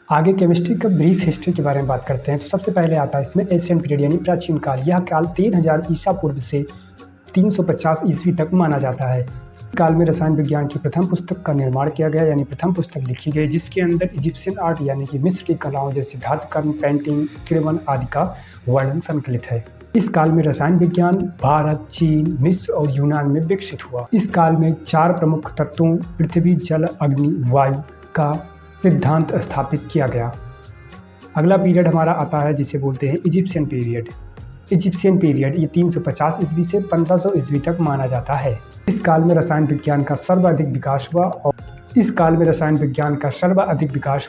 आगे केमिस्ट्री का brief history के बारे में बात करते हैं तो सबसे पहले आता है इसमें एशियन पीरियड यानी प्राचीन काल। यह काल 3000 ईसा पूर्व से 350 ईस्वी तक माना जाता है। काल में रसायन विज्ञान की प्रथम पुस्तक का निर्माण किया गया यानी प्रथम पुस्तक लिखी गई, जिसके अंदर इजिप्शियन आर्ट यानी कि मिस्र की कलाओं जैसे धातुकर्म, पेंटिंग, किरवन आदि का वर्णन संकलित है। इस काल में रसायन विज्ञान भारत, चीन, मिस्र और यूनान में विकसित हुआ। इस काल में 4 प्रमुख तत्वों पृथ्वी, जल, अग्नि, वायु का सिद्धांत स्थापित किया गया। अगला पीरियड हमारा आता है जिसे बोलते हैं इजिप्शियन पीरियड। इजिप्शियन पीरियड ये 350 ईस्वी से 1500 ईस्वी तक माना जाता है। इस काल में रसायन विज्ञान का सर्वाधिक विकास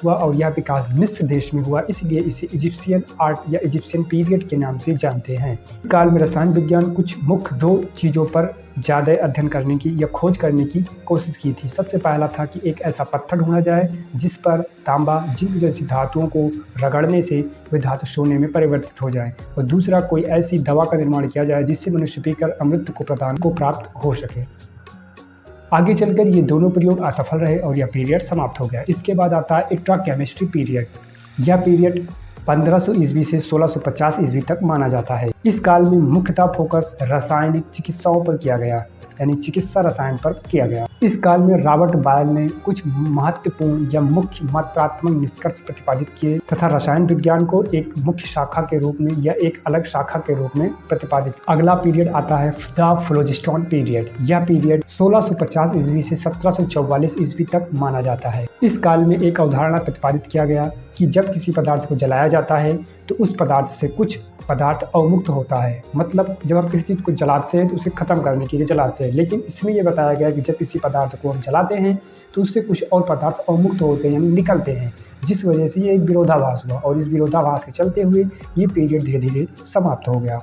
हुआ और यह विकास मिस्र देश में हुआ, इसलिए इसे इजिप्शियन आर्ट या इजिप्शियन पीरियड के नाम से जानते हैं। इस काल में रसायन विज्ञान कुछ मुख्य 2 चीज़ों पर ज़्यादा अध्ययन करने की या खोज करने की कोशिश की थी। सबसे पहला था कि एक ऐसा पत्थर ढूंढा जाए जिस पर तांबा, जिंक जैसी धातुओं को रगड़ने से वे धातु सोने में परिवर्तित हो जाए, और दूसरा कोई ऐसी दवा का निर्माण किया जाए जिससे मनुष्य पीकर अमृत को प्राप्त हो सके। आगे चलकर ये दोनों प्रयोग असफल रहे और यह पीरियड समाप्त हो गया। इसके बाद आता है एक्स्ट्रा केमिस्ट्री पीरियड। यह पीरियड 1500 ईस्वी से 1650 ईस्वी तक माना जाता है। इस काल में मुख्यतः फोकस रासायनिक चिकित्साओं पर किया गया, यानी चिकित्सा रसायन पर किया गया। इस काल में रॉबर्ट बायल ने कुछ महत्वपूर्ण या मुख्य मात्रात्मक निष्कर्ष प्रतिपादित किए तथा रसायन विज्ञान को एक मुख्य शाखा के रूप में या एक अलग शाखा के रूप में प्रतिपादित। अगला पीरियड आता है द फ्लोजिस्टोन पीरियड। यह पीरियड 1650 ईस्वी से 1744 ईस्वी तक माना जाता है। इस काल में एक अवधारणा प्रतिपादित किया गया कि जब किसी पदार्थ को जलाया जाता है तो उस पदार्थ से कुछ पदार्थ अवमुक्त होता है। मतलब जब हम किसी चीज़ को जलाते हैं तो उसे ख़त्म करने के लिए जलाते हैं, लेकिन इसमें यह बताया गया कि जब किसी पदार्थ को हम जलाते हैं तो उससे कुछ और पदार्थ अवमुक्त होते हैं यानी निकलते हैं, जिस वजह से ये एक विरोधाभास हुआ और इस विरोधाभास के चलते हुए ये पीरियड धीरे धीरे समाप्त हो गया।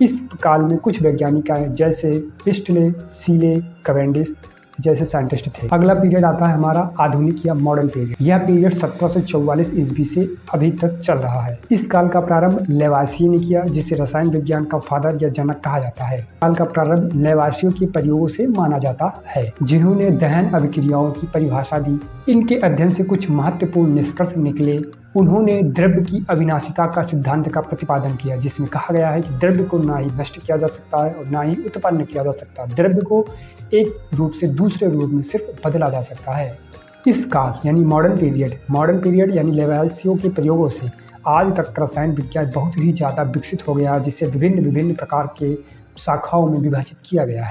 इस काल में कुछ वैज्ञानिक आए जैसे प्रिस्टले, सीले, कैवेंडिश जैसे साइंटिस्ट थे। अगला पीरियड आता है हमारा आधुनिक या मॉडर्न पीरियड। यह पीरियड 1744 ईस्वी से अभी तक चल रहा है। इस काल का प्रारंभ लेवासिये ने किया, जिसे रसायन विज्ञान का फादर या जनक कहा जाता है। काल का प्रारंभ लेवासियों के प्रयोगों से माना जाता है, जिन्होंने दहन अभिक्रियाओं की परिभाषा दी। इनके अध्ययन से कुछ महत्वपूर्ण निष्कर्ष निकले। उन्होंने द्रव्य की अविनाशिता का सिद्धांत का प्रतिपादन किया, जिसमें कहा गया है कि द्रव्य को ना ही नष्ट किया जा सकता है और ना ही उत्पन्न किया जा सकता। द्रव्य को एक रूप से दूसरे रूप में सिर्फ बदला जा सकता है। इस काल यानी मॉडर्न पीरियड यानी लेवासियों के प्रयोगों से आज तक रसायन विज्ञान बहुत ही ज़्यादा विकसित हो गया, जिसे विभिन्न प्रकार के शाखाओं में विभाजित किया गया है।